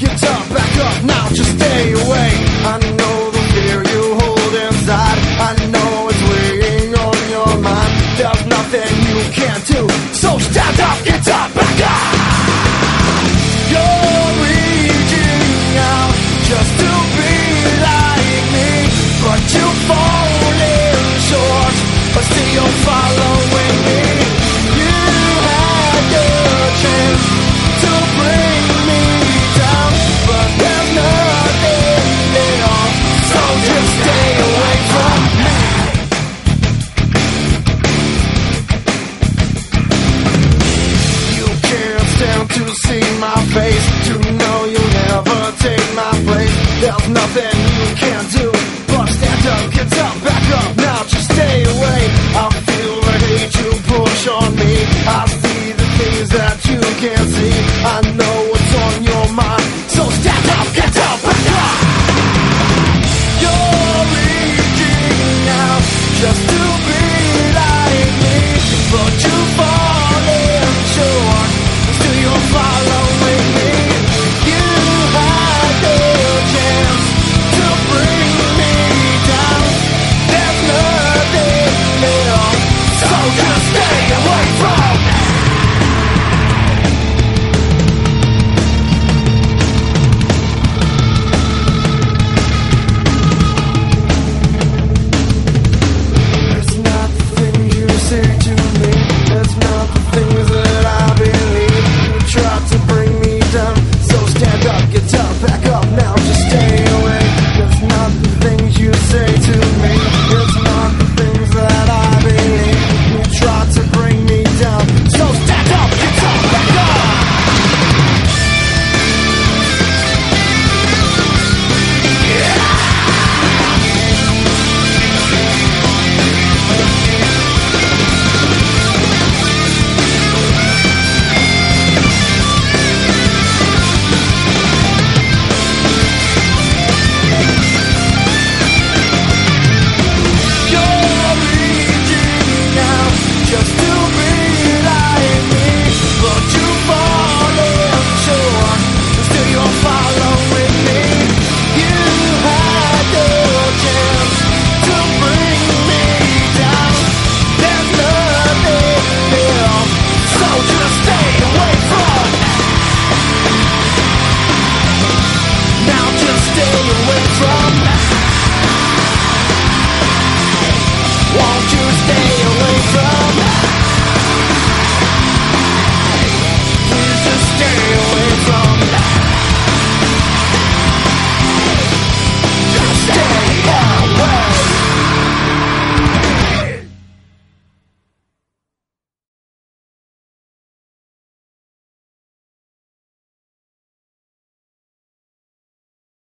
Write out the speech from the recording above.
get up, back up, now just stay away. I know the fear you hold inside, I know it's weighing on your mind. There's nothing you can't do, so stand up, get up, back up. You're reaching out just to be like me, but you're falling short, but still following me. You had your chance to bring me down, but there's nothing there, so just stay away from me. You can't stand to see my face, to know you'll never take my place. There's nothing you can do, but stand up, get up, back up, now just stay away. I feel the hate you push on me, I see the things that you can't see.